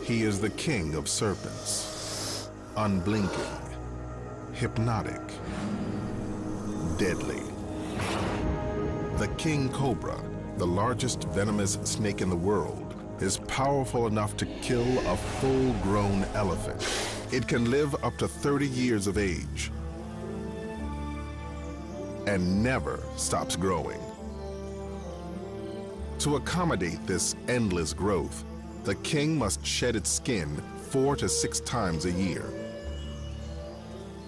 He is the king of serpents, unblinking, hypnotic, deadly. The King Cobra, the largest venomous snake in the world, is powerful enough to kill a full-grown elephant. It can live up to 30 years of age and never stops growing. To accommodate this endless growth, the king must shed its skin 4 to 6 times a year.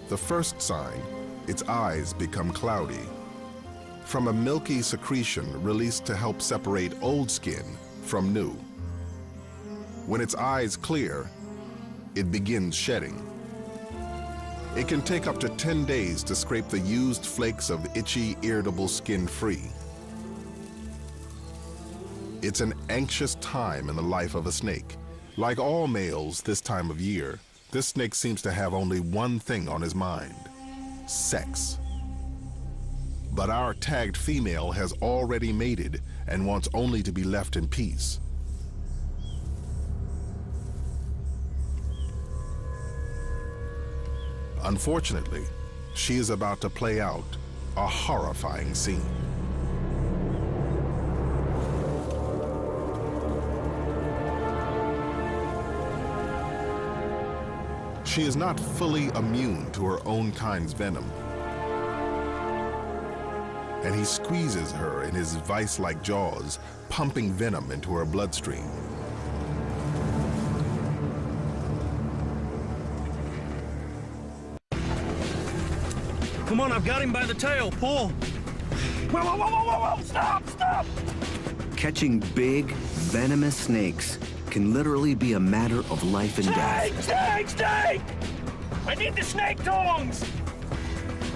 The first sign, its eyes become cloudy, from a milky secretion released to help separate old skin from new. When its eyes clear, it begins shedding. It can take up to 10 days to scrape the used flakes of itchy, irritable skin free. It's an anxious time in the life of a snake. Like all males this time of year, this snake seems to have only one thing on his mind: sex. But our tagged female has already mated and wants only to be left in peace. Unfortunately, she is about to play out a horrifying scene. She is not fully immune to her own kind's venom, and he squeezes her in his vice-like jaws, pumping venom into her bloodstream. Come on, I've got him by the tail. Pull. Whoa, whoa, whoa, whoa, whoa, stop, stop! Catching big, venomous snakes can literally be a matter of life and death. Snake, snake! I need the snake tongs!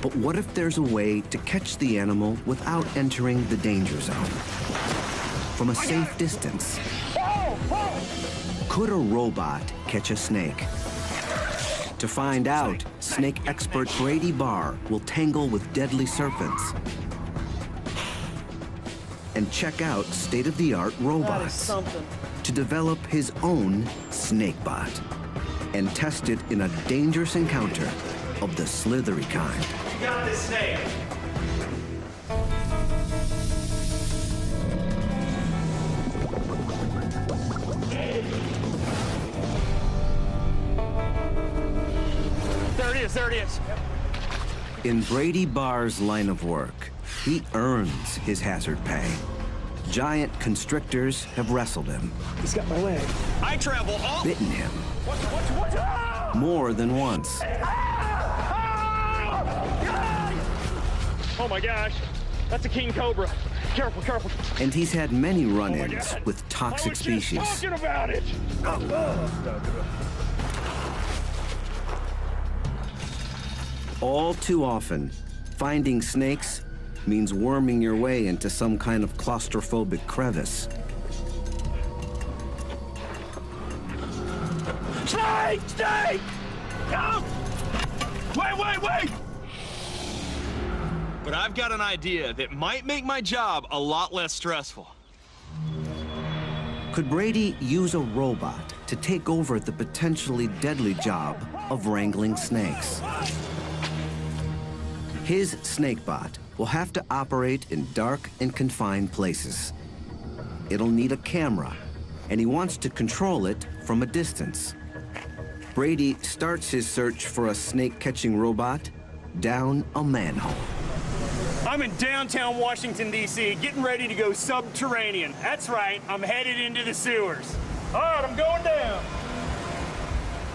But what if there's a way to catch the animal without entering the danger zone? From a safe distance. Whoa, whoa! Could a robot catch a snake? To find out, snake expert Brady Barr will tangle with deadly serpents and check out state-of-the-art robots to develop his own snakebot and test it in a dangerous encounter of the slithery kind. You got this snake. There it is. In Brady Barr's line of work, he earns his hazard pay. Giant constrictors have wrestled him. He's got my leg. I travel all... Bitten him. What? More than once. Oh my gosh, that's a King Cobra. Careful, careful. And he's had many run-ins with toxic species. Talking about it. All too often, finding snakes means worming your way into some kind of claustrophobic crevice. Snake! Snake! No! Wait! But I've got an idea that might make my job a lot less stressful. Could Brady use a robot to take over the potentially deadly job of wrangling snakes? His snakebot will have to operate in dark and confined places. It'll need a camera, and he wants to control it from a distance. Brady starts his search for a snake-catching robot down a manhole. I'm in downtown Washington, D.C., getting ready to go subterranean. That's right, I'm headed into the sewers. All right, I'm going down.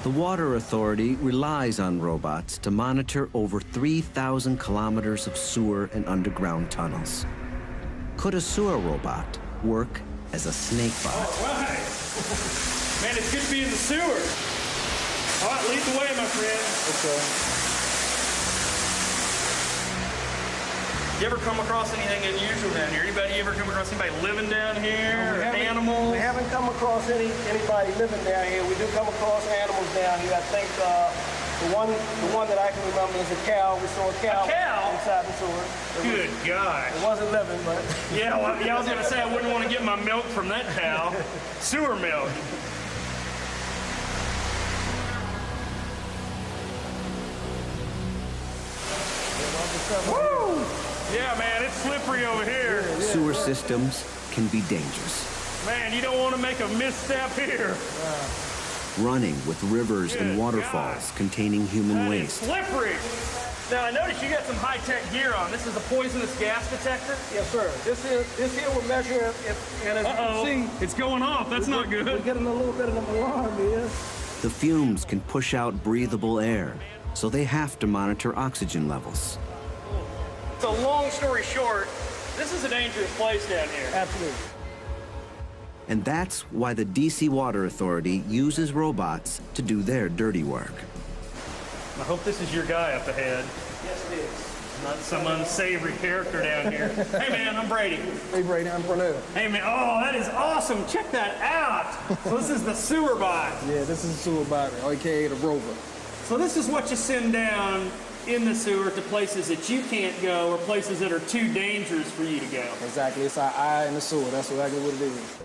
The Water Authority relies on robots to monitor over 3,000 kilometers of sewer and underground tunnels. Could a sewer robot work as a snakebot? All right. Man, it's good to be in the sewer. All right, lead the way, my friend. Okay. You ever come across anything unusual down here? Anybody ever come across anybody living down here? Or animals? We haven't come across anybody living down here. We do come across animals down here. I think the one that I can remember is a cow. We saw a cow, inside the sewer. Good gosh. It wasn't living, but... Yeah, I was going to say I wouldn't want to get my milk from that cow. Sewer milk. Woo! Yeah, man, it's slippery over here. Sewer systems can be dangerous. Man, you don't want to make a misstep here. Running with rivers and waterfalls containing human waste. It's slippery. Now, I noticed you got some high-tech gear on. This is a poisonous gas detector? Yes, sir. This here will measure if, and as you can see, it's going off. That's not good. We're getting a little bit of an alarm here. The fumes can push out breathable air, so they have to monitor oxygen levels. So long story short, this is a dangerous place down here. Absolutely. And that's why the DC Water Authority uses robots to do their dirty work. I hope this is your guy up ahead. Yes, it is. Not some unsavory character down here. Hey, man, I'm Brady. Hey, Brady, I'm Pernell. Hey, man, oh, that is awesome. Check that out. So this is the sewer bot. Yeah, this is a sewer bot, aka the rover. So this is what you send down in the sewer to places that you can't go or places that are too dangerous for you to go. Exactly. It's our eye in the sewer. That's exactly what it is.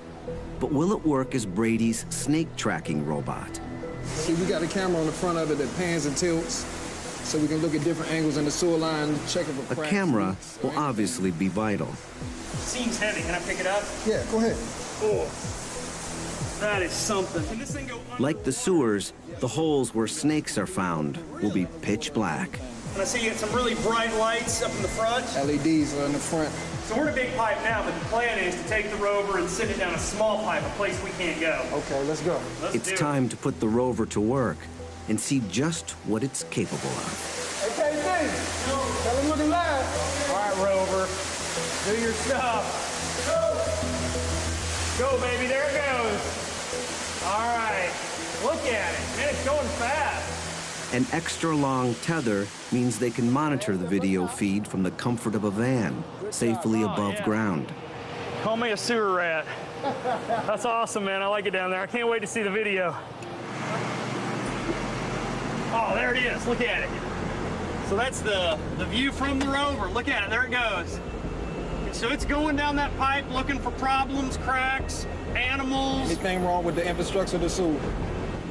But will it work as Brady's snake tracking robot? See, we got a camera on the front of it that pans and tilts, so we can look at different angles in the sewer line, checking for cracks. A camera will obviously be vital. Seems heavy. Can I pick it up? Yeah, go ahead. Oh, that is something. Can this thing go under? Like the sewers, the holes where snakes are found will be pitch black. And I see you got some really bright lights up in the front. LEDs are in the front. So we're in a big pipe now, but the plan is to take the rover and send it down a small pipe, a place we can't go. Okay, let's go. It's time to put the rover to work and see just what it's capable of. Hey, KC, tell them looking live. All right, rover, do your stuff. Go, baby, there it goes. All right, look at it. Man, it's going fast. An extra long tether means they can monitor the video feed from the comfort of a van, safely above ground. Call me a sewer rat. That's awesome, man. I like it down there. I can't wait to see the video. Oh, there it is. Look at it. So that's the view from the rover. Look at it. There it goes. And so it's going down that pipe looking for problems, cracks, animals. Anything wrong with the infrastructure of the sewer?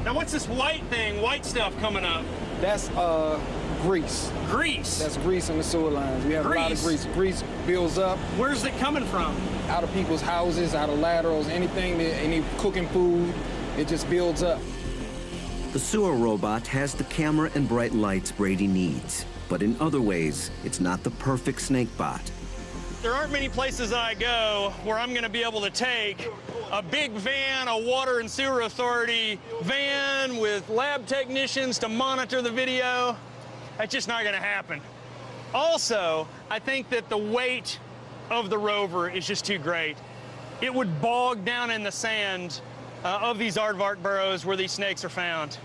Now, what's this white thing, white stuff coming up? That's grease. Grease? That's grease in the sewer lines. We have a lot of grease. Grease builds up. Where's it coming from? Out of people's houses, out of laterals, anything, any cooking food, it just builds up. The sewer robot has the camera and bright lights Brady needs, but in other ways, it's not the perfect snake bot. There aren't many places I go where I'm going to be able to take a big van, a water and sewer authority van with lab technicians to monitor the video. That's just not going to happen. Also, I think that the weight of the rover is just too great. It would bog down in the sand of these aardvark burrows where these snakes are found.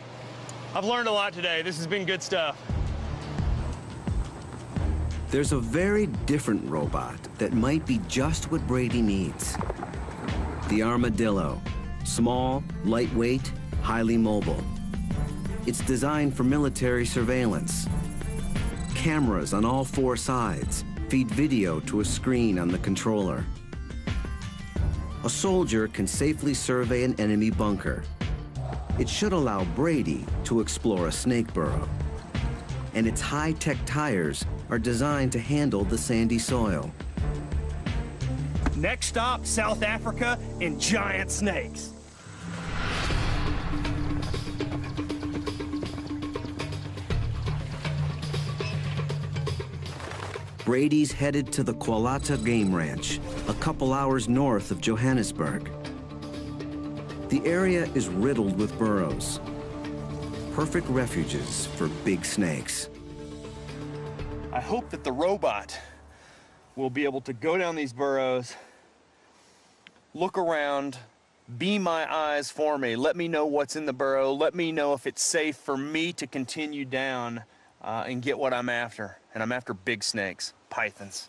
I've learned a lot today. This has been good stuff. There's a very different robot that might be just what Brady needs. The armadillo. Small, lightweight, highly mobile. It's designed for military surveillance. Cameras on all four sides feed video to a screen on the controller. A soldier can safely survey an enemy bunker. It should allow Brady to explore a snake burrow. And its high-tech tires are designed to handle the sandy soil. Next stop, South Africa and giant snakes. Brady's headed to the Kwalata Game Ranch, a couple hours north of Johannesburg. The area is riddled with burrows, perfect refuges for big snakes. I hope that the robot will be able to go down these burrows, look around, be my eyes for me, let me know what's in the burrow, let me know if it's safe for me to continue down and get what I'm after. And I'm after big snakes, pythons.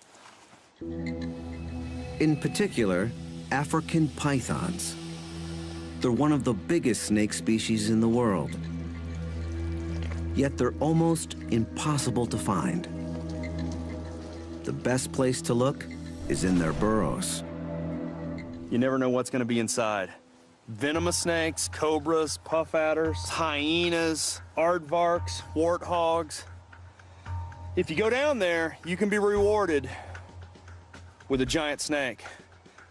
In particular, African pythons. They're one of the biggest snake species in the world. Yet they're almost impossible to find. The best place to look is in their burrows. You never know what's gonna be inside. Venomous snakes, cobras, puff adders, hyenas, aardvarks, warthogs. If you go down there, you can be rewarded with a giant snake,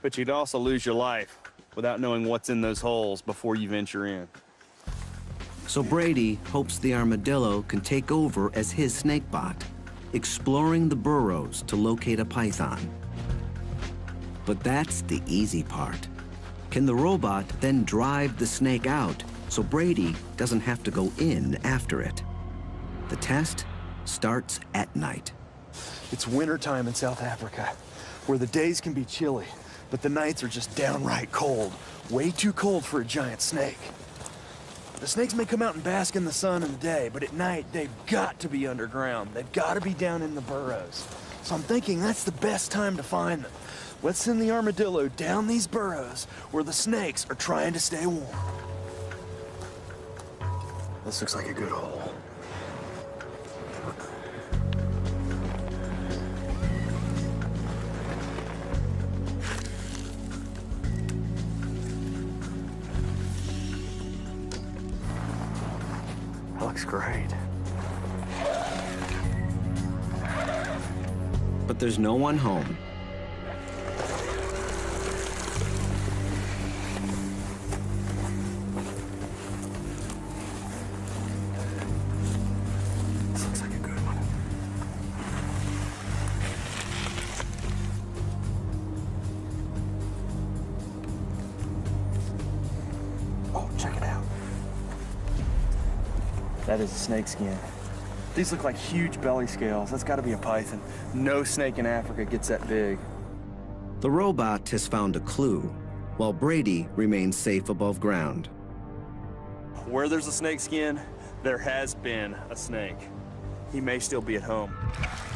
but you'd also lose your life without knowing what's in those holes before you venture in. So Brady hopes the armadillo can take over as his snake bot, exploring the burrows to locate a python. But that's the easy part. Can the robot then drive the snake out so Brady doesn't have to go in after it? The test starts at night. It's wintertime in South Africa, where the days can be chilly, but the nights are just downright cold. Way too cold for a giant snake. The snakes may come out and bask in the sun in the day, but at night, they've got to be underground. They've got to be down in the burrows. So I'm thinking that's the best time to find them. Let's send the armadillo down these burrows where the snakes are trying to stay warm. This looks like a good hole. That looks great. But there's no one home. This looks like a good one. Oh, check it out. That is a snake skin. These look like huge belly scales. That's got to be a python. No snake in Africa gets that big. The robot has found a clue, while Brady remains safe above ground. Where there's a snake skin, there has been a snake. He may still be at home.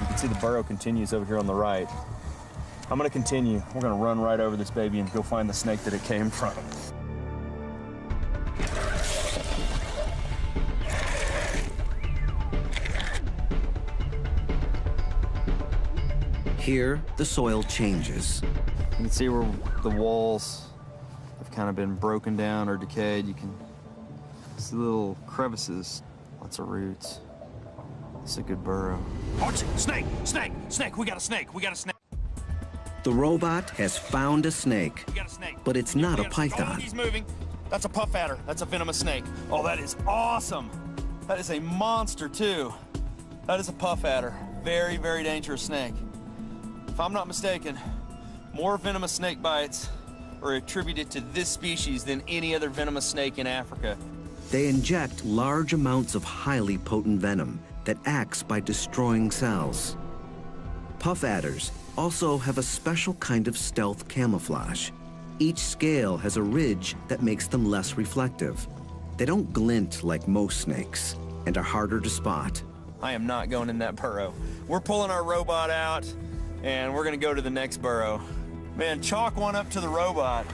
You can see the burrow continues over here on the right. I'm gonna continue. We're gonna run right over this baby and go find the snake that it came from. Here, the soil changes. You can see where the walls have kind of been broken down or decayed. You can see little crevices, lots of roots. It's a good burrow. Archie, snake, snake, snake, we got a snake, we got a snake. The robot has found a snake, We got a snake. but it's not a Oh, python. he's moving. That's a puff adder. That's a venomous snake. Oh, that is awesome. That is a monster, too. That is a puff adder. Very, very dangerous snake. If I'm not mistaken, more venomous snake bites are attributed to this species than any other venomous snake in Africa. They inject large amounts of highly potent venom that acts by destroying cells. Puff adders also have a special kind of stealth camouflage. Each scale has a ridge that makes them less reflective. They don't glint like most snakes and are harder to spot. I am not going in that burrow. We're pulling our robot out, and we're gonna go to the next burrow. Man, chalk one up to the robot.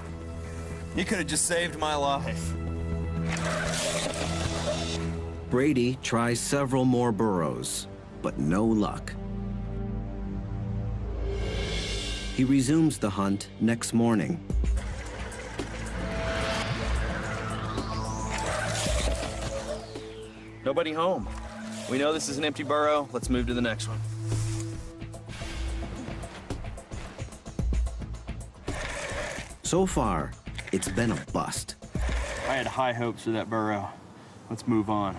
You could have just saved my life. Brady tries several more burrows, but no luck. He resumes the hunt next morning. Nobody home. We know this is an empty burrow. Let's move to the next one. So far, it's been a bust. I had high hopes for that burrow. Let's move on.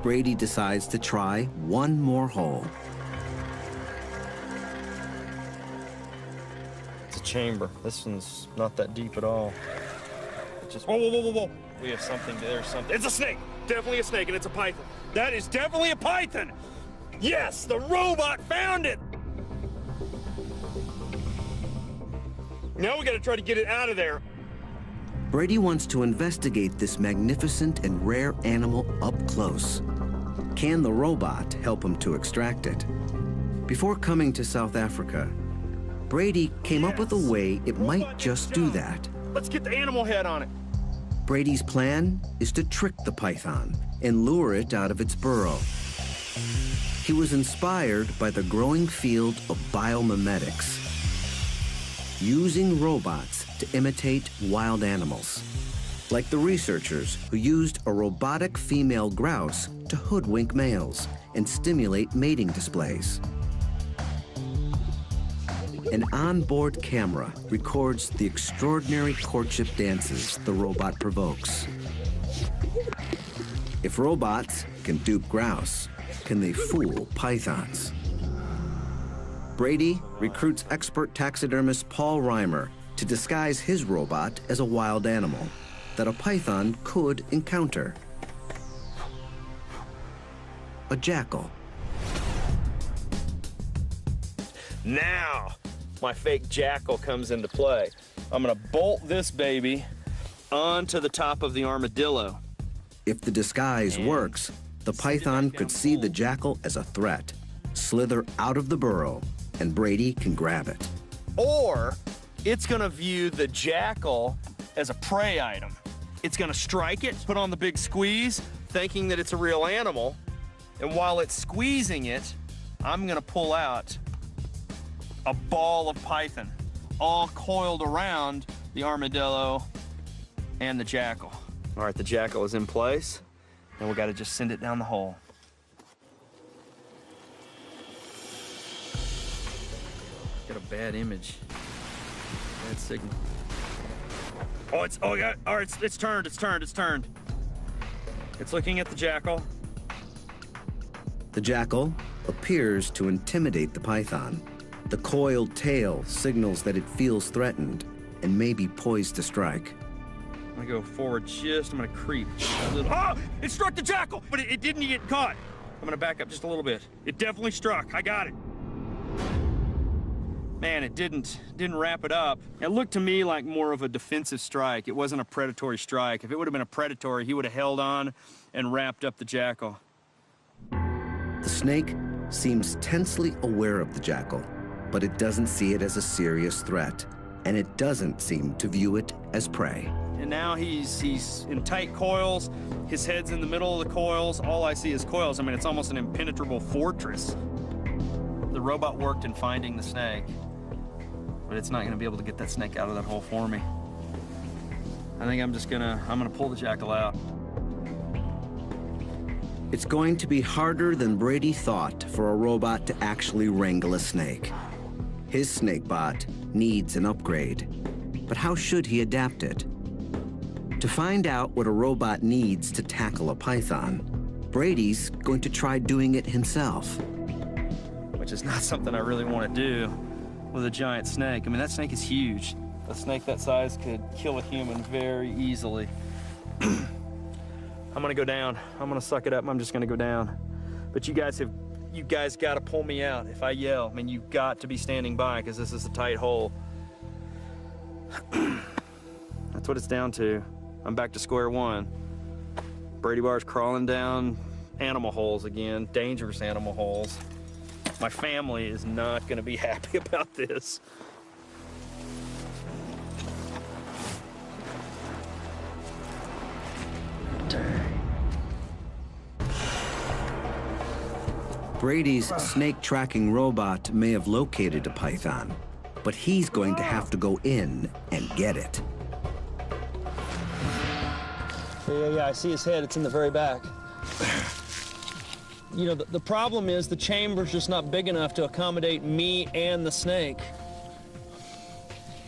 Brady decides to try one more hole. It's a chamber. This one's not that deep at all. It's just, whoa, whoa, whoa, whoa, whoa. We have something, there's something. It's a snake. Definitely a snake, and it's a python. That is definitely a python. Yes, the robot found it. Now we gotta try to get it out of there. Brady wants to investigate this magnificent and rare animal up close. Can the robot help him to extract it? Before coming to South Africa, Brady came up with a way it might just do that. Let's get the animal head on it. Brady's plan is to trick the python and lure it out of its burrow. He was inspired by the growing field of biomimetics, using robots to imitate wild animals, like the researchers who used a robotic female grouse to hoodwink males and stimulate mating displays. An onboard camera records the extraordinary courtship dances the robot provokes. If robots can dupe grouse, can they fool pythons? Brady recruits expert taxidermist Paul Reimer to disguise his robot as a wild animal that a python could encounter. A jackal. Now, my fake jackal comes into play. I'm gonna bolt this baby onto the top of the armadillo. If the disguise works, the python could see the jackal as a threat, slither out of the burrow, and Brady can grab it. Or it's gonna view the jackal as a prey item. It's gonna strike it, put on the big squeeze, thinking that it's a real animal. And while it's squeezing it, I'm gonna pull out a ball of python, all coiled around the armadillo and the jackal. All right, the jackal is in place, and we gotta just send it down the hole. Got a bad image, bad signal. Oh, it's turned. It's looking at the jackal. The jackal appears to intimidate the python. The coiled tail signals that it feels threatened and may be poised to strike. I'm gonna go forward just, I'm gonna creep a little. Oh, it struck the jackal, but it didn't get caught. I'm gonna back up just a little bit. It definitely struck, I got it. Man, it didn't wrap it up. It looked to me like more of a defensive strike. It wasn't a predatory strike. If it would have been a predatory, he would have held on and wrapped up the jackal. The snake seems tensely aware of the jackal, but it doesn't see it as a serious threat, and it doesn't seem to view it as prey. And now he's in tight coils. His head's in the middle of the coils. All I see is coils. I mean, it's almost an impenetrable fortress. The robot worked in finding the snake, but it's not gonna be able to get that snake out of that hole for me. I think I'm gonna pull the jackal out. It's going to be harder than Brady thought for a robot to actually wrangle a snake. His snakebot needs an upgrade, but how should he adapt it? To find out what a robot needs to tackle a python, Brady's going to try doing it himself. Which is not something I really want to do with a giant snake. I mean, that snake is huge. A snake that size could kill a human very easily. I'm gonna go down. I'm gonna suck it up. I'm just gonna go down. But you guys gotta pull me out if I yell. I mean, you've got to be standing by because this is a tight hole. That's what it's down to. I'm back to square one. Brady Bar's crawling down animal holes again, dangerous animal holes. My family is not gonna be happy about this. Brady's snake tracking robot may have located a python, but he's going to have to go in and get it. Yeah, I see his head. It's in the very back. You know, the problem is the chamber's just not big enough to accommodate me and the snake.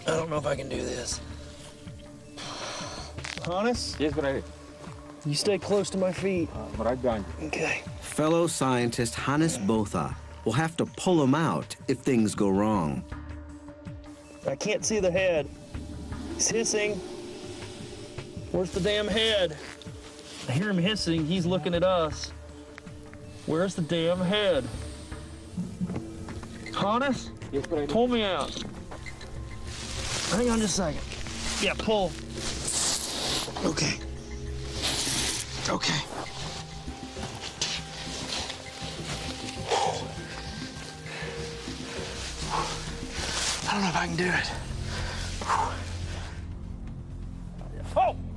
I don't know if I can do this. Honest? Yes, but You stay close to my feet. right behind you. Okay. Fellow scientist Hannes Botha will have to pull him out if things go wrong. I can't see the head. He's hissing. Where's the damn head? I hear him hissing. He's looking at us. Where's the damn head? Hannes? Yes, but Pull me out. Hang on just a second. Yeah, pull. Okay. Okay. I don't know if I can do it.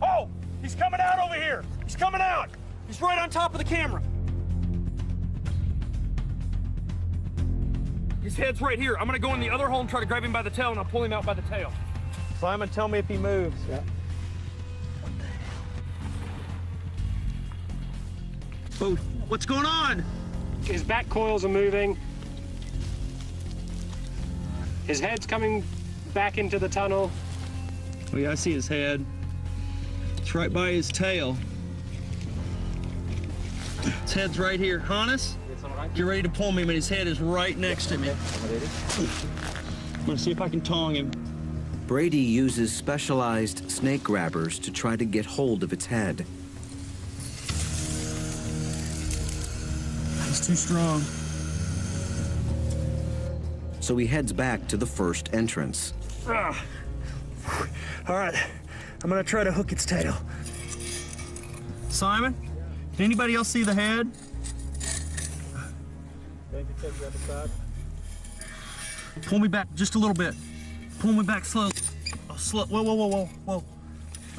Oh! He's coming out over here! He's coming out! He's right on top of the camera. His head's right here. I'm gonna go in the other hole and try to grab him by the tail, and I'll pull him out by the tail. Simon, tell me if he moves. Yeah. Oh, what's going on? his back coils are moving. His head's coming back into the tunnel. Oh yeah, I see his head. It's right by his tail. His head's right here. Hannes, get ready to pull me, but his head is right next to me. I'm gonna see if I can tong him. Brady uses specialized snake grabbers to try to get hold of its head. He's too strong. So he heads back to the first entrance. All right, I'm gonna try to hook its tail. Simon, did anybody else see the head? Pull me back just a little bit. Pull me back slowly. Oh, slow. Whoa, whoa, whoa, whoa, whoa.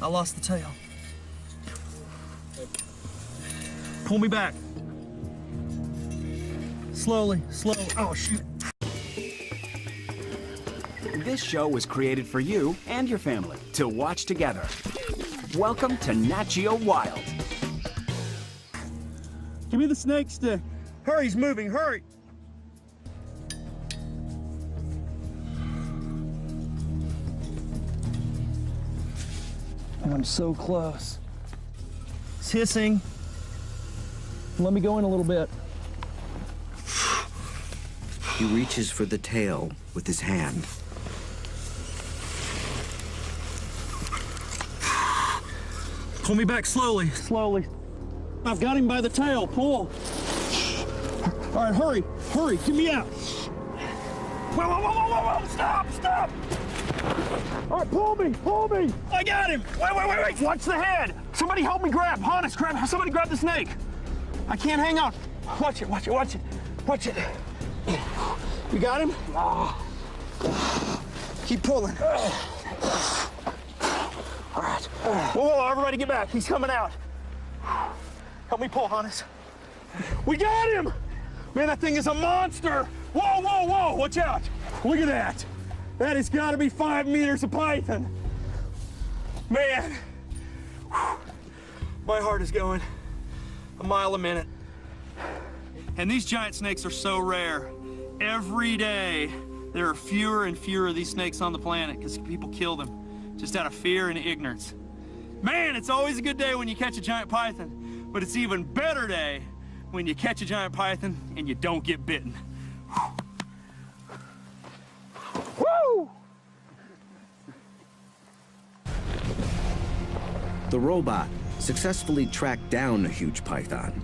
I lost the tail. Pull me back. Slowly, slowly. Oh, shoot. This show was created for you and your family to watch together. Welcome to Nat Geo Wild. Give me the snake stick. Hurry, he's moving, hurry! I'm so close. It's hissing. Let me go in a little bit. He reaches for the tail with his hand. Pull me back slowly. Slowly. I've got him by the tail. Pull. All right, hurry, hurry, get me out. Whoa, whoa, whoa, whoa, whoa, stop, stop! All right, pull me. I got him! Wait, watch the head! Somebody help me grab, Hannes, somebody grab the snake! I can't hang on. Watch it. You got him? Keep pulling. All right. Whoa, everybody get back, he's coming out. Help me pull, Hannes. We got him! Man, that thing is a monster! Whoa, watch out! Look at that! That has got to be 5 meters of python. Man, my heart is going a mile a minute. And these giant snakes are so rare. Every day, there are fewer and fewer of these snakes on the planet because people kill them just out of fear and ignorance. Man, it's always a good day when you catch a giant python, but it's even better day when you catch a giant python and you don't get bitten. Woo! The robot successfully tracked down a huge python.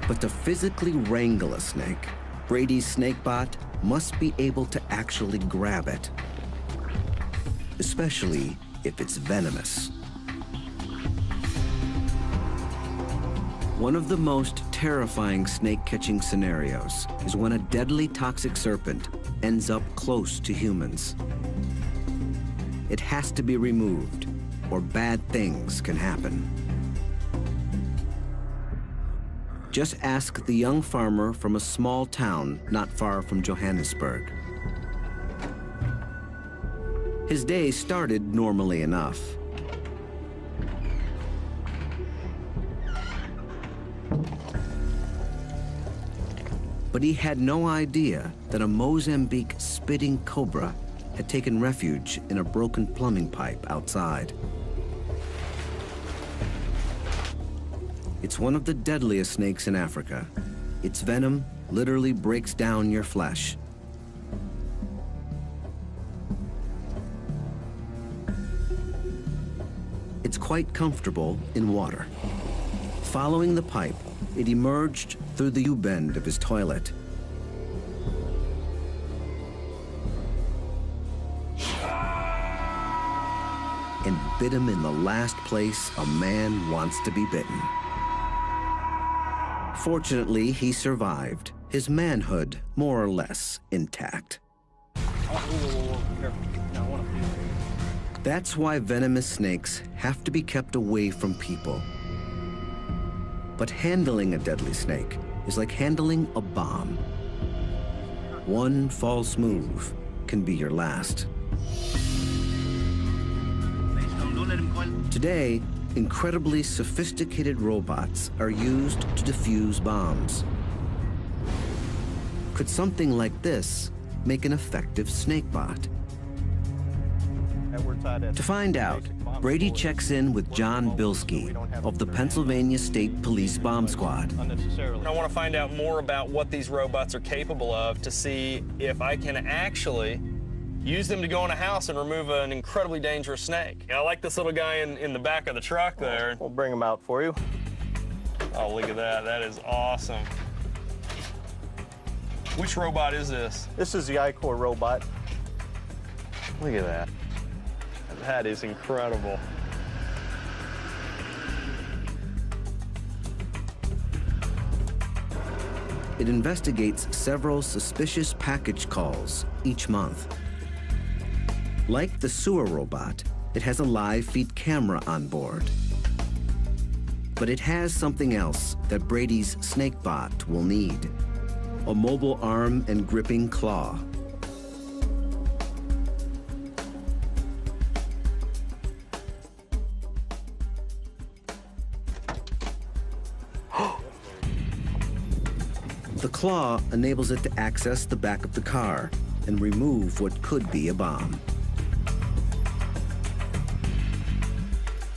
But to physically wrangle a snake, Brady's snakebot must be able to actually grab it, especially if it's venomous. One of the most terrifying snake-catching scenarios is when a deadly toxic serpent ends up close to humans. It has to be removed, or bad things can happen. Just ask the young farmer from a small town not far from Johannesburg. His day started normally enough. But he had no idea that a Mozambique spitting cobra had taken refuge in a broken plumbing pipe outside. It's one of the deadliest snakes in Africa. Its venom literally breaks down your flesh. It's quite comfortable in water. Following the pipe, it emerged through the U-bend of his toilet. And bit him in the last place a man wants to be bitten. Fortunately, he survived, his manhood more or less intact. That's why venomous snakes have to be kept away from people. But handling a deadly snake is like handling a bomb. One false move can be your last. Today, incredibly sophisticated robots are used to defuse bombs. Could something like this make an effective snake bot? To find out, Brady checks in with John Bilski of the Pennsylvania State Police Bomb Squad. I want to find out more about what these robots are capable of to see if I can actually use them to go in a house and remove an incredibly dangerous snake. I like this little guy in the back of the truck there. We'll bring him out for you. Oh, look at that. That is awesome. Which robot is this? This is the iCore robot. Look at that. That is incredible. It investigates several suspicious package calls each month. Like the sewer robot, it has a live feed camera on board. But it has something else that Brady's snake bot will need: a mobile arm and gripping claw. The claw enables it to access the back of the car and remove what could be a bomb.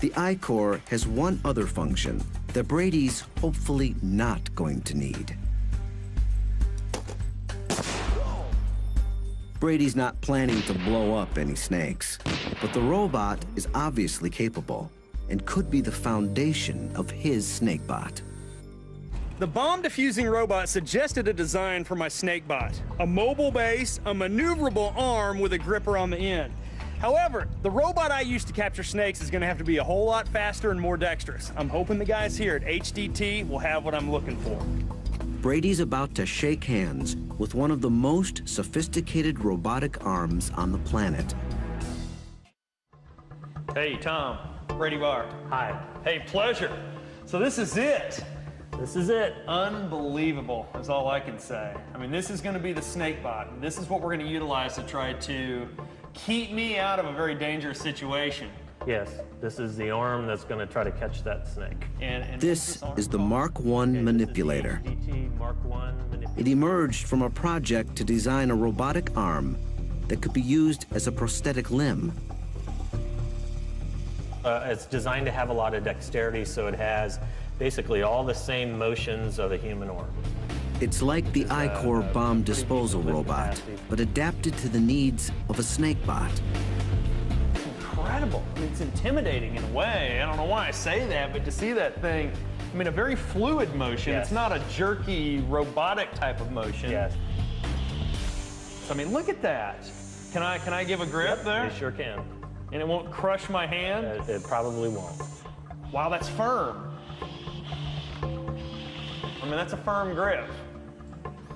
The iCore has one other function that Brady's hopefully not going to need. Brady's not planning to blow up any snakes, but the robot is obviously capable and could be the foundation of his snake bot. The bomb diffusing robot suggested a design for my snake bot: a mobile base, a maneuverable arm with a gripper on the end. However, the robot I use to capture snakes is going to have to be a whole lot faster and more dexterous. I'm hoping the guys here at HDT will have what I'm looking for. Brady's about to shake hands with one of the most sophisticated robotic arms on the planet. Hey, Tom. Brady Barr. Hi. Hey, pleasure. So this is it. This is it. Unbelievable is all I can say. I mean, this is going to be the snake bot, and this is what we're going to utilize to try to keep me out of a very dangerous situation. Yes, this is the arm that's going to try to catch that snake. And This is the Mark I manipulator. This is the HDT Mark I manipulator. It emerged from a project to design a robotic arm that could be used as a prosthetic limb. It's designed to have a lot of dexterity, so it has basically all the same motions of a human arm. It's like the iCore bomb disposal robot, but adapted to the needs of a snake bot. incredible. I mean, it's intimidating in a way. I don't know why I say that, but to see that thing, I mean, a very fluid motion. Yes. It's not a jerky, robotic type of motion. Yes. So, I mean, look at that. Can I give a grip there? You sure can. And it won't crush my hand? It probably won't. Wow, that's firm. I mean, that's a firm grip.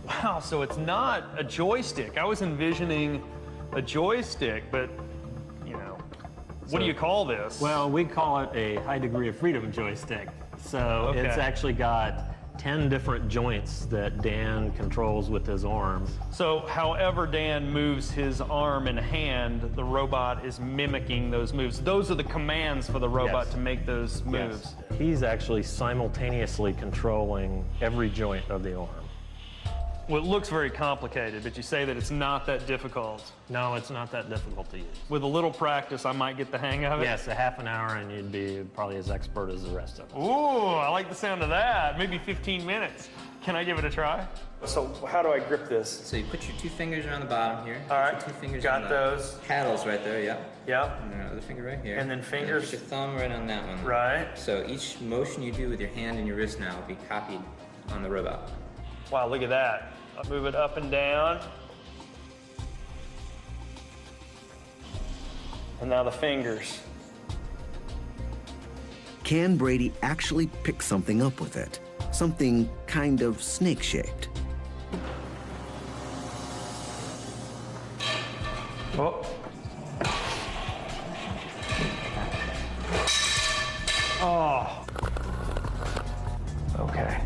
Wow, so it's not a joystick. I was envisioning a joystick, but, you know, what do you call this? Well, we call it a high degree of freedom joystick. So Okay. It's actually got 10 different joints that Dan controls with his arm. So however Dan moves his arm and hand, the robot is mimicking those moves. Those are the commands for the robot Yes. to make those moves. Yes. He's actually simultaneously controlling every joint of the arm. Well, it looks very complicated, but you say that it's not that difficult. No, it's not that difficult to use. With a little practice, I might get the hang of it. Yes, a half an hour and you'd be probably as expert as the rest of us. Ooh, I like the sound of that. Maybe 15 minutes. Can I give it a try? So how do I grip this? So you put your 2 fingers around the bottom here. All right, Put your 2 fingers got on those. the paddles right there, yep. Yep, And then other finger right here. And then fingers- put your thumb right on that one. right. So each motion you do with your hand and your wrist now will be copied on the robot. Wow, look at that. I'll move it up and down. And now the fingers. Can Brady actually pick something up with it? Something kind of snake-shaped. Oh. Oh. Okay.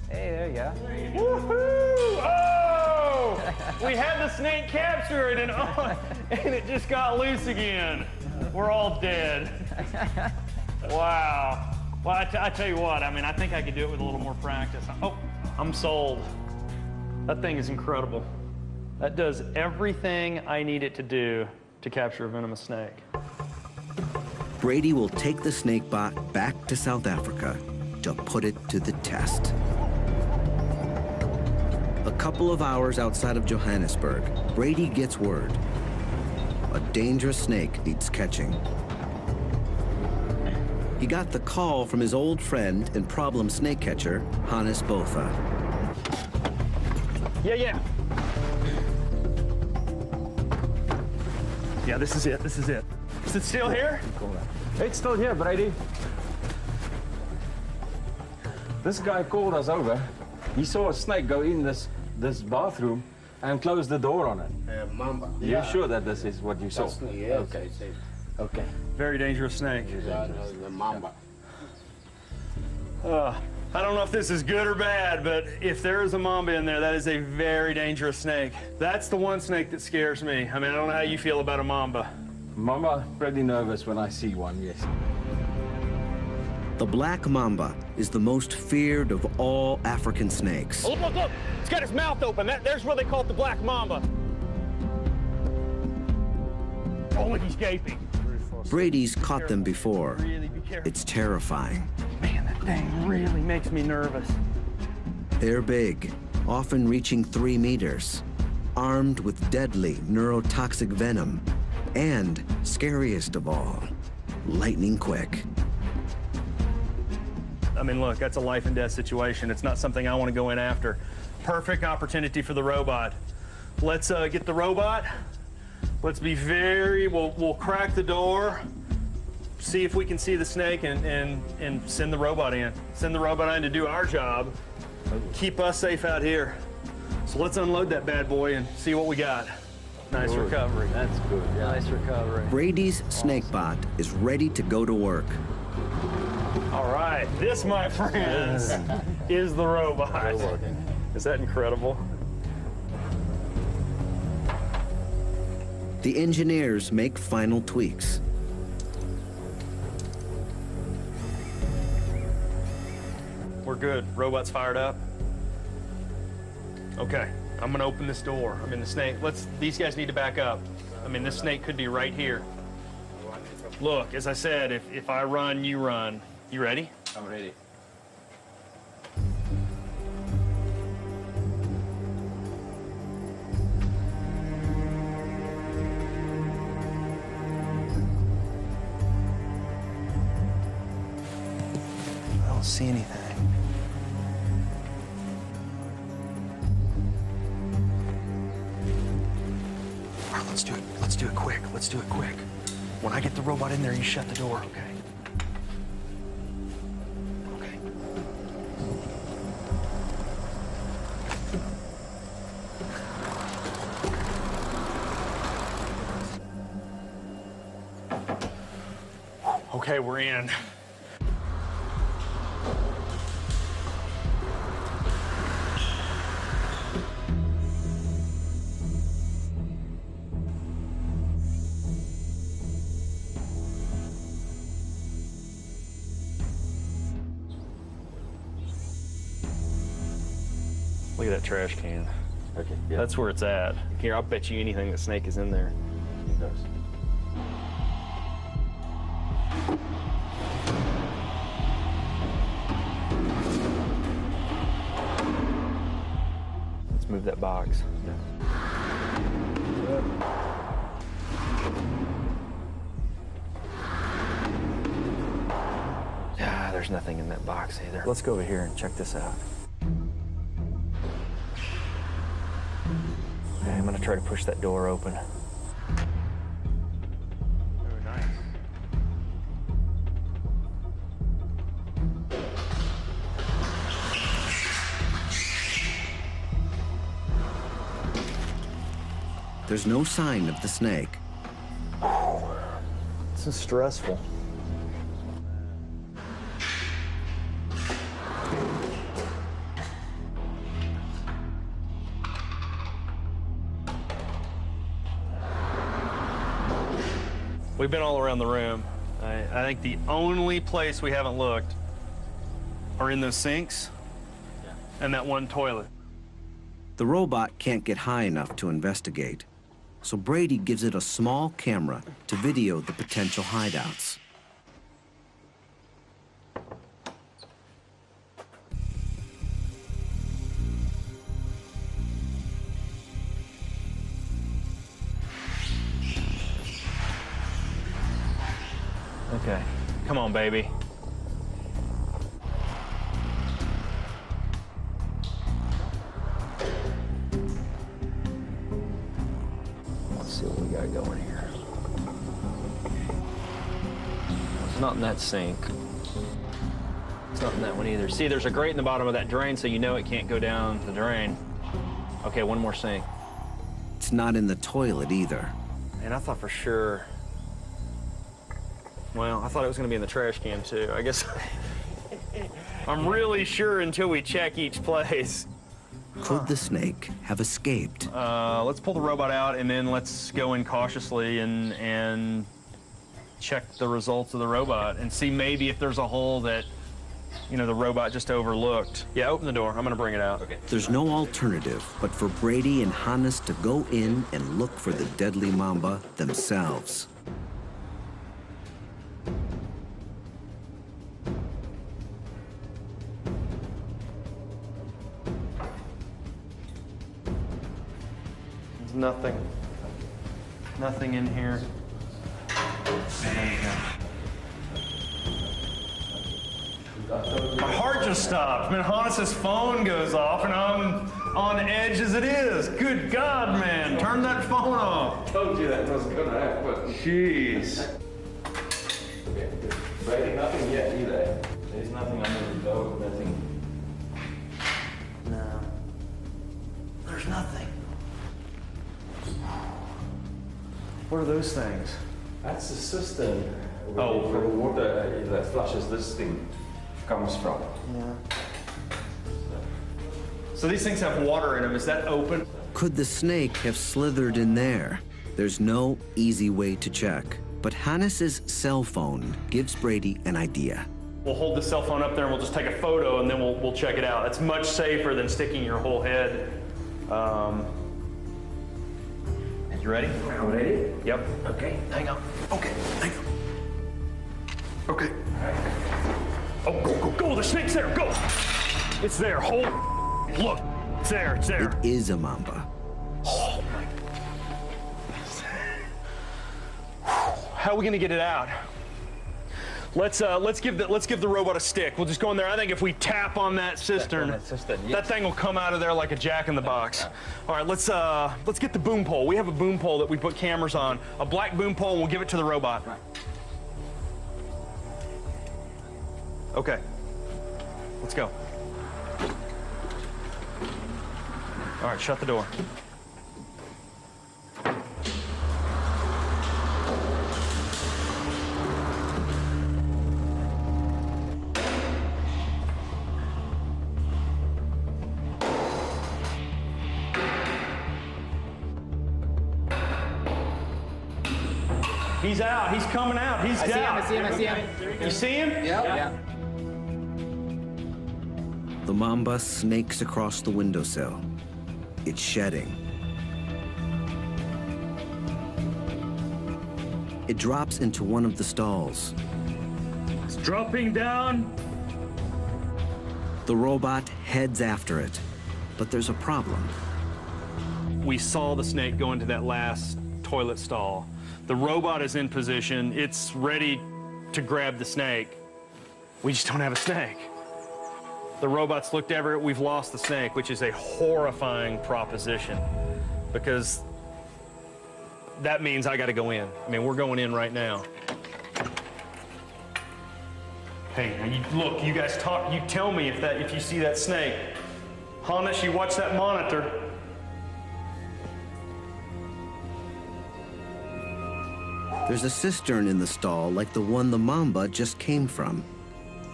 Hey, there yeah. Woohoo! Oh! We had the snake captured and it just got loose again. We're all dead. Wow. Well, I tell you what, I mean, I think I could do it with a little more practice. Oh, I'm sold. That thing is incredible. That does everything I need it to do to capture a venomous snake. Brady will take the snake bot back to South Africa to put it to the test. A couple of hours outside of Johannesburg, Brady gets word. A dangerous snake needs catching. He got the call from his old friend and problem snake catcher, Hannes Botha. Yeah. Yeah, this is it. Is it still here? It's still here, Brady. This guy called us over. He saw a snake go in this bathroom and close the door on it. Mamba. You're sure that this is what you saw? Yes, okay. Okay. Very dangerous snake. The mamba. I don't know if this is good or bad, but if there is a mamba in there, that is a very dangerous snake. That's the one snake that scares me. I mean, I don't know how you feel about a mamba. Mamba, pretty nervous when I see one, yes. The black mamba is the most feared of all African snakes. Oh, look! It's got its mouth open. There's where they call it the black mamba. Oh, look, he's gaping. Brady's caught them before. Really be careful. It's terrifying. Man, that thing really makes me nervous. They're big, often reaching 3 meters, armed with deadly neurotoxic venom, and, scariest of all, lightning quick. I mean, look, that's a life and death situation. It's not something I want to go in after. Perfect opportunity for the robot. Let's get the robot. Let's be we'll crack the door, see if we can see the snake and send the robot in. Send the robot in to do our job, keep us safe out here. So let's unload that bad boy and see what we got. Nice recovery. That's good. Yeah. Nice recovery. Brady's snake bot is ready to go to work. All right, this, my friends, is the robot. Is that incredible? The engineers make final tweaks. We're good. Robot's fired up. Okay, I'm gonna open this door. I mean, the snake, these guys need to back up. I mean, this snake could be right here. Look, as I said, if I run, you run. You ready? I'm ready. I don't see anything. All right, let's do it. Let's do it quick. Let's do it quick. When I get the robot in there, you shut the door, okay? Okay. Okay, we're in. Look at that trash can. Okay, yeah. That's where it's at. Here, I'll bet you anything that snake is in there. It does. Let's move that box. Yeah, there's nothing in that box either. Let's go over here and check this out. Okay, I'm gonna try to push that door open. Very nice. There's no sign of the snake. This is stressful. We've been all around the room. I think the only place we haven't looked are in those sinks and that one toilet. The robot can't get high enough to investigate, so Brady gives it a small camera to video the potential hideouts. Okay, come on, baby. Let's see what we got going here. It's not in that sink. It's not in that one either. See, there's a grate in the bottom of that drain, so you know it can't go down the drain. Okay, one more sink. It's not in the toilet either. And I thought for sure. Well, I thought it was going to be in the trash can, too. I guess I'm really sure until we check each place. Could the snake have escaped? Let's pull the robot out, and then let's go in cautiously and check the results of the robot and see maybe if there's a hole that, you know, the robot just overlooked. Yeah, open the door. I'm going to bring it out. Okay. There's no alternative but for Brady and Hannes to go in and look for the deadly mamba themselves. Nothing. Nothing in here. There you go. My heart just stopped. Man, Hannes' phone goes off and I'm on edge as it is. Good God, man. Turn that phone off. Told you that was gonna happen. Jeez. Brady, nothing yet either. There's nothing under the door, nothing. No. There's nothing. What are those things? That's the cistern. Oh, for the water that flushes this thing comes from. Yeah. So these things have water in them. Is that open? Could the snake have slithered in there? There's no easy way to check, but Hannes' cell phone gives Brady an idea. We'll hold the cell phone up there and we'll just take a photo and then we'll check it out. It's much safer than sticking your whole head. You ready? I'm ready? Yep. Okay, hang on. Okay, hang on. Okay. Oh, go, the snake's there, go! It's there, hold. Look, it's there, it's there. It is a mamba. Oh my. How are we gonna get it out? Let's give the robot a stick. We'll just go in there. I think if we tap on that cistern, that thing will come out of there like a jack-in-the-box. All right, let's get the boom pole. We have a boom pole that we put cameras on. A black boom pole, and we'll give it to the robot. Right. Okay. Let's go. All right, shut the door. He's out. He's coming out. He's down. I see him. You see him? Yep. Yeah. The mamba snakes across the windowsill. It's shedding. It drops into one of the stalls. It's dropping down. The robot heads after it, but there's a problem. We saw the snake go into that last toilet stall. The robot is in position. It's ready to grab the snake. We just don't have a snake. The robot's looked everywhere. We've lost the snake, which is a horrifying proposition because that means I got to go in. I mean, we're going in right now. Hey, look, you guys talk. You tell me if you see that snake. Hannes, you watch that monitor. There's a cistern in the stall like the one the mamba just came from.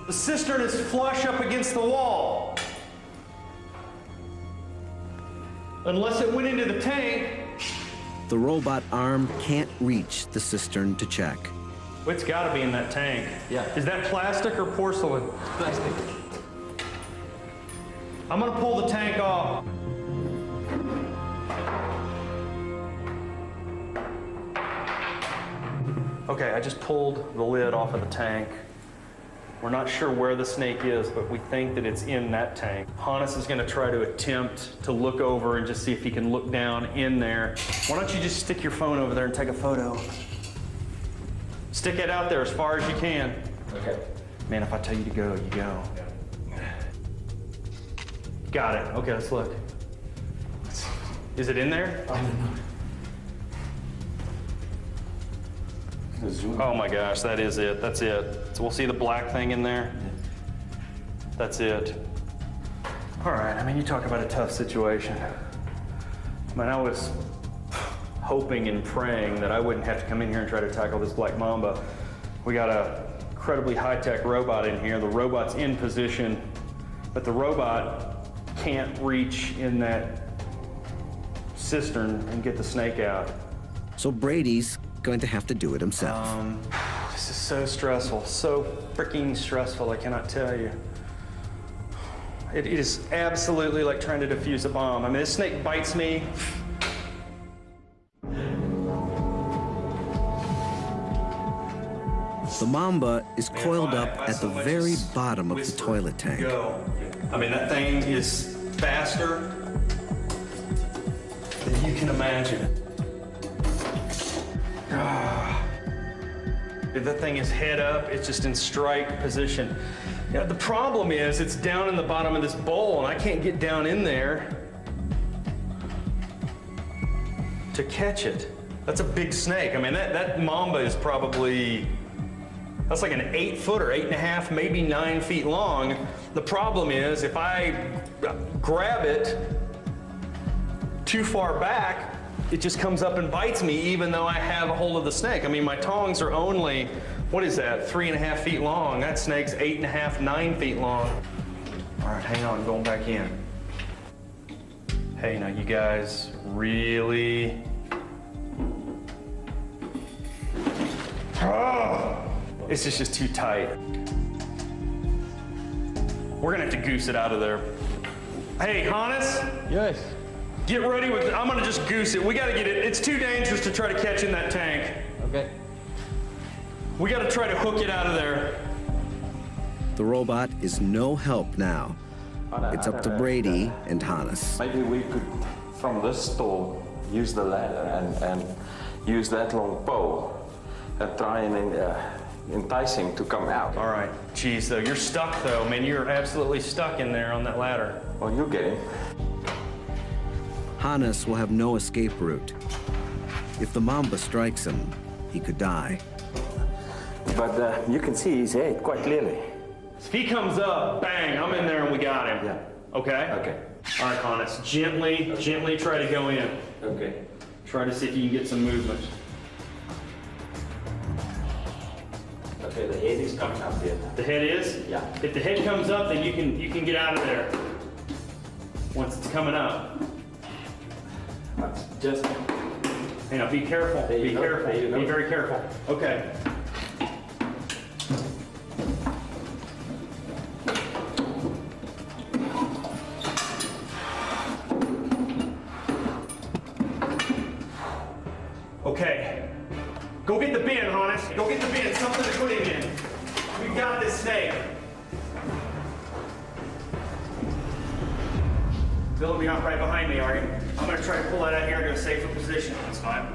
The cistern is flush up against the wall. Unless it went into the tank. The robot arm can't reach the cistern to check. It's got to be in that tank. Yeah. Is that plastic or porcelain? Plastic. I'm gonna pull the tank off. Okay, I just pulled the lid off of the tank. We're not sure where the snake is, but we think that it's in that tank. Hannes is gonna try to attempt to look over and just see if he can look down in there. Why don't you just stick your phone over there and take a photo? Stick it out there as far as you can. Okay. Man, if I tell you to go, you go. Got it. Okay, let's look. Is it in there? Oh my gosh, that is it. That's it. So we'll see the black thing in there. That's it. All right, I mean, you talk about a tough situation. I mean, I was hoping and praying that I wouldn't have to come in here and try to tackle this black mamba. We got a incredibly high-tech robot in here. The robot's in position, but the robot can't reach in that cistern and get the snake out. So Brady's going to have to do it himself. This is so stressful, so freaking stressful, I cannot tell you. It is absolutely like trying to defuse a bomb. I mean, this snake bites me. The mamba is coiled up at the very bottom of the toilet tank. Go. I mean, that thing is faster than you can imagine. If that thing is head up, it's just in strike position. You know, the problem is it's down in the bottom of this bowl, and I can't get down in there to catch it. That's a big snake. I mean, that mamba is probably, that's like an 8 foot or 8.5, maybe 9 feet long. The problem is if I grab it too far back, it just comes up and bites me even though I have a hold of the snake. I mean, my tongs are only, what is that, 3.5 feet long. That snake's 8.5, 9 feet long. All right, hang on, going back in. Hey, now you guys really, this is just too tight. We're gonna have to goose it out of there. Hey, Hannes? Yes. Get ready with, I'm gonna just goose it. We gotta get it, it's too dangerous to try to catch in that tank. Okay. We gotta try to hook it out of there. The robot is no help now. It's up to Brady and Hannes. Maybe we could, from this stall, use the ladder and use that long pole and try and entice him to come out. All right, geez, though, you're stuck though, man. You're absolutely stuck in there on that ladder. Well, you get him. Hannes will have no escape route. If the mamba strikes him, he could die. But you can see his head quite clearly. If he comes up, bang, I'm in there and we got him. Yeah. Okay? Okay. All right, Hannes, gently try to go in. Okay. Try to see if you can get some movement. Okay, the head is coming up here. The head is? Yeah. If the head comes up, then you can get out of there. Once it's coming up. Just. Hey, now be careful. Be careful. Be very careful. Okay. Okay. Go get the bin, Hannes. Go get the bin. Something to put him in. We got this snake. Bill, you're not right behind me, are you? I'm gonna try to pull that out here to a safer position. That's fine.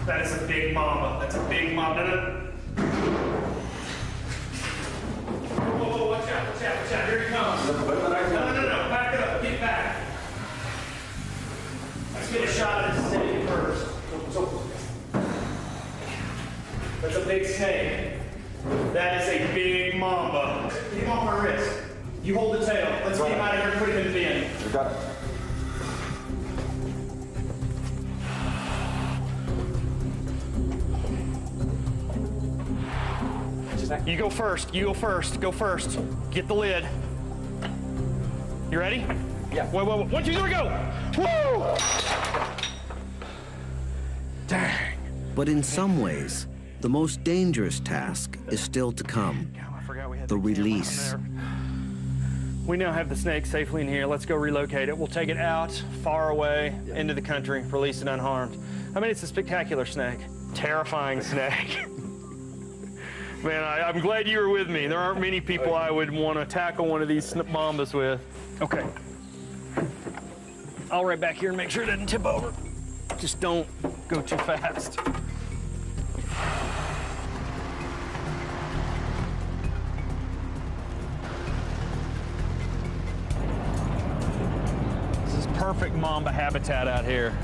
That is a big mamba. That's a big mamba. No. Whoa, watch out. Here he comes. No. Back it up. Get back. Let's get a shot at this snake first. That's a big snake. That is a big mamba. Get him off my wrist. You hold the tail. Let's get him out of here and put him in the bin. You got it. You go first. Go first. Get the lid. You ready? Yeah. Wait. 1, 2, 3, go! Whoa! Dang. But in some ways, the most dangerous task is still to come. The release. We now have the snake safely in here. Let's go relocate it. We'll take it out, far away, into the country, release it unharmed. I mean, it's a spectacular snake. Terrifying snake. Man, I'm glad you were with me. There aren't many people I would want to tackle one of these mambas with. Okay. I'll right back here and make sure it doesn't tip over. Just don't go too fast. Perfect mamba habitat out here.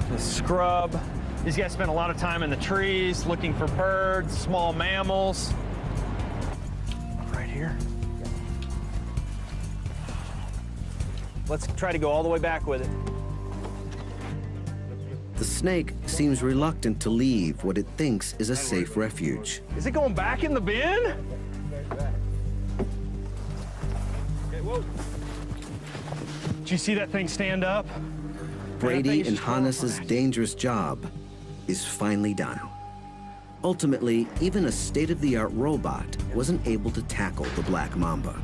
The scrub. These guys spend a lot of time in the trees looking for birds, small mammals. Right here. Let's try to go all the way back with it. The snake seems reluctant to leave what it thinks is a safe refuge. Is it going back in the bin? Okay, whoa. Did you see that thing stand up? Brady and Hannes's dangerous job is finally done. Ultimately, even a state-of-the-art robot wasn't able to tackle the black mamba.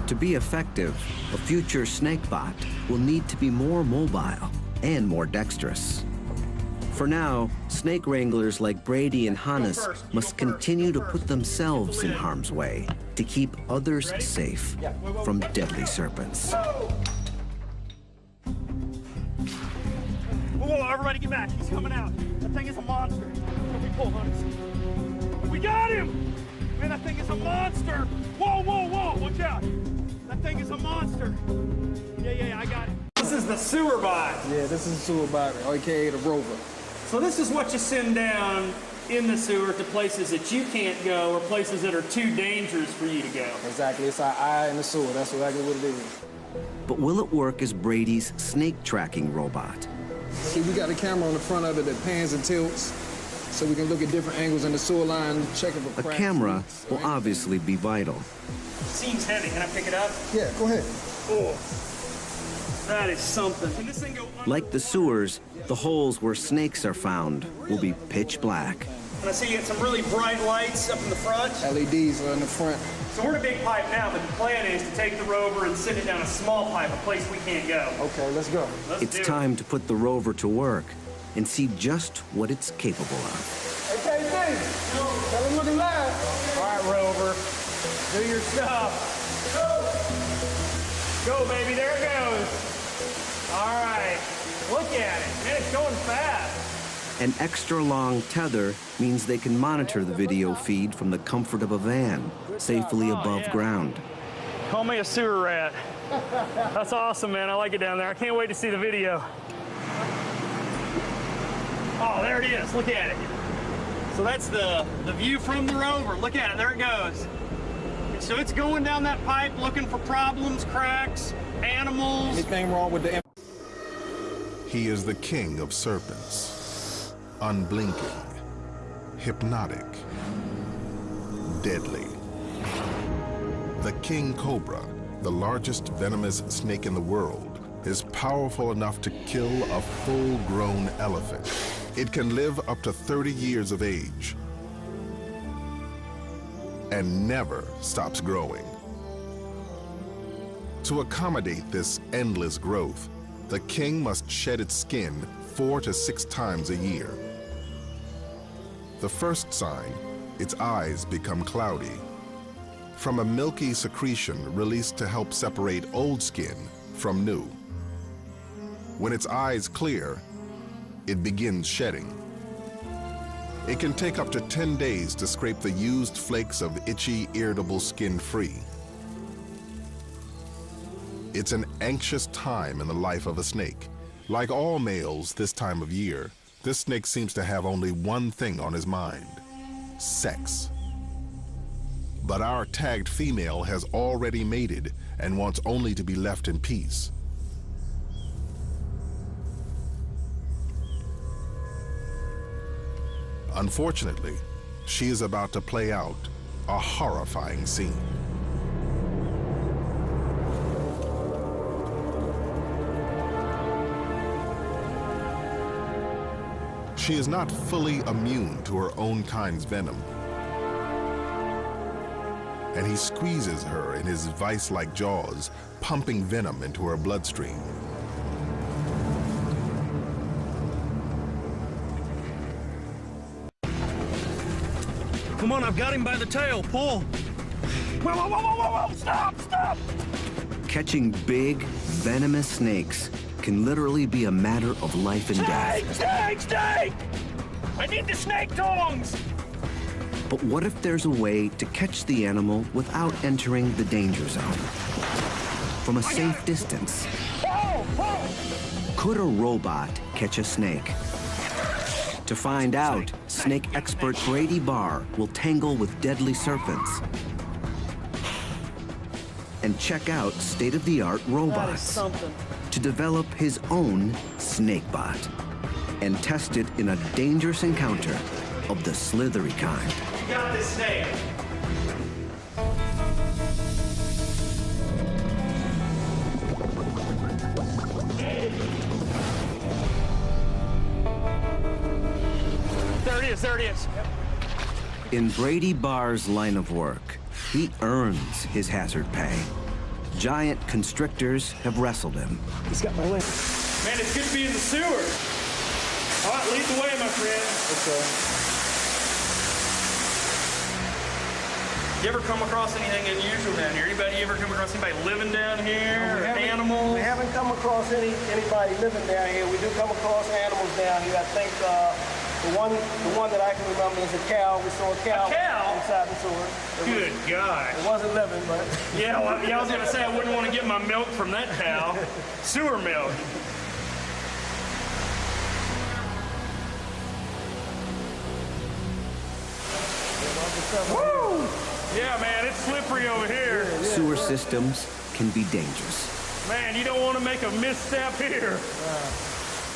To be effective, a future snakebot will need to be more mobile and more dexterous. For now, snake wranglers like Brady and Hannes must continue to put themselves in harm's way to keep others safe from deadly serpents. Whoa, everybody get back. He's coming out. That thing is a monster. We pull, Hannes. We got him! Man, that thing is a monster. Whoa. Watch out. That thing is a monster. Yeah, I got it. This is the sewer bot. Yeah, this is a sewer bot, aka the rover. So this is what you send down in the sewer to places that you can't go or places that are too dangerous for you to go. Exactly, it's our eye in the sewer. That's exactly what it is. But will it work as Brady's snake tracking robot? See, we got a camera on the front of it that pans and tilts, so we can look at different angles in the sewer line, checking for cracks. A camera will obviously be vital. Seems heavy. Can I pick it up? Yeah, go ahead. Oh, that is something. Can this thing go under? Like the sewers, the holes where snakes are found will be pitch black. And I see you got some really bright lights up in the front. LEDs are in the front. So we're in a big pipe now, but the plan is to take the rover and send it down a small pipe, a place we can't go. Okay, let's go. It's time to put the rover to work and see just what it's capable of. Okay, thanks. Tell them looking live. All right, rover. Do your stuff. Go, baby. There it goes. All right. Look at it. Man, it's going fast. An extra long tether means they can monitor the video feed from the comfort of a van, safely above ground. Call me a sewer rat. That's awesome, man. I like it down there. I can't wait to see the video. Oh, there it is. Look at it. So that's the view from the rover. Look at it. There it goes. So it's going down that pipe looking for problems, cracks, animals. Anything wrong with the... He is the king of serpents. Unblinking, hypnotic, deadly. The King Cobra, the largest venomous snake in the world, is powerful enough to kill a full-grown elephant. It can live up to 30 years of age and never stops growing. To accommodate this endless growth, the king must shed its skin 4 to 6 times a year. The first sign, its eyes become cloudy. From a milky secretion released to help separate old skin from new. When its eyes clear, it begins shedding. It can take up to 10 days to scrape the used flakes of itchy, irritable skin free. It's an anxious time in the life of a snake. Like all males this time of year, this snake seems to have only one thing on his mind: sex. But our tagged female has already mated and wants only to be left in peace. Unfortunately, she is about to play out a horrifying scene. She is not fully immune to her own kind's venom. And he squeezes her in his vice-like jaws, pumping venom into her bloodstream. Come on, I've got him by the tail. Pull. Whoa, whoa, whoa, whoa, whoa, stop, stop! Catching big, venomous snakes can literally be a matter of life and death. Snake, snake! I need the snake tongs! But what if there's a way to catch the animal without entering the danger zone? From a safe distance. Could a robot catch a snake? To find out, snake expert Brady Barr will tangle with deadly serpents and check out state-of-the-art robots to develop his own snakebot and test it in a dangerous encounter of the slithery kind. You got this snake. There it is, there it is. In Brady Barr's line of work, he earns his hazard pay. Giant constrictors have wrestled him. He's got my leg. Man, it's good to be in the sewer. All right, lead the way, my friend. Okay. You ever come across anything unusual down here? Anybody ever come across anybody living down here? Or animals? We haven't come across anybody living down here. We do come across animals down here. I think the one that I can remember is a cow. We saw a cow inside the sewer. Good God. It wasn't living, but... Yeah, well, I was going to say I wouldn't want to get my milk from that cow. Sewer milk. Woo! Yeah, man, it's slippery over here. Sewer systems can be dangerous. Man, you don't want to make a misstep here.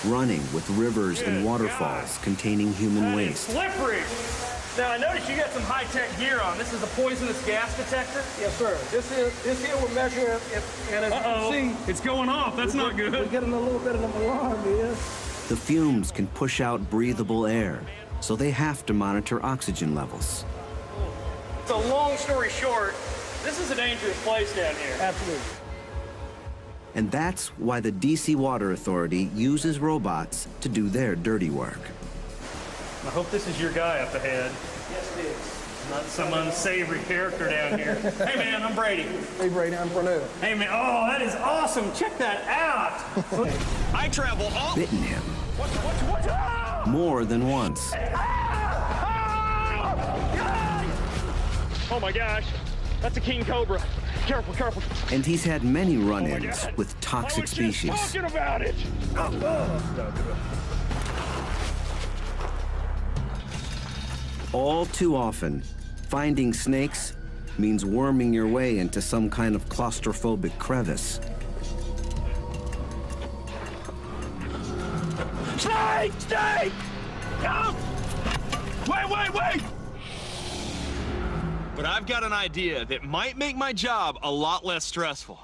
Running with rivers and waterfalls containing human waste. It's slippery. Now, I noticed you got some high-tech gear on. This is a poisonous gas detector? Yes, sir. This here will measure if, and as you can see... It's going off. That's not good. We're getting a little bit of an alarm here. The fumes can push out breathable air, so they have to monitor oxygen levels. So long story short, this is a dangerous place down here. Absolutely. And that's why the DC Water Authority uses robots to do their dirty work. I hope this is your guy up ahead. Yes, it is. Not some unsavory character down here. Hey, man, I'm Brady. Hey, Brady, I'm Brunel. Hey, man, oh, that is awesome. Check that out. I travel all... Bitten him. What? More than once. Oh, my gosh. That's a King Cobra. Careful, careful. And he's had many run-ins with toxic species. Talking about it. All too often, finding snakes means worming your way into some kind of claustrophobic crevice. Snake! Snake! No! Wait! But I've got an idea that might make my job a lot less stressful.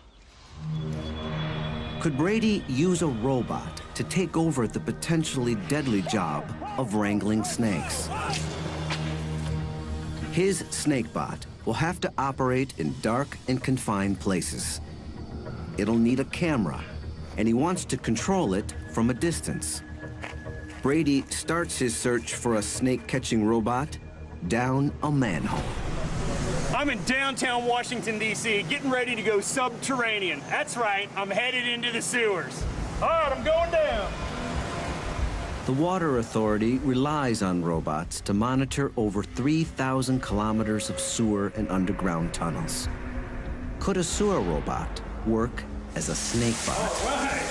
Could Brady use a robot to take over the potentially deadly job of wrangling snakes? His snakebot will have to operate in dark and confined places. It'll need a camera, and he wants to control it from a distance. Brady starts his search for a snake-catching robot down a manhole. I'm in downtown Washington, D.C., getting ready to go subterranean. That's right, I'm headed into the sewers. All right, I'm going down. The Water Authority relies on robots to monitor over 3,000 kilometers of sewer and underground tunnels. Could a sewer robot work as a snakebot? All right.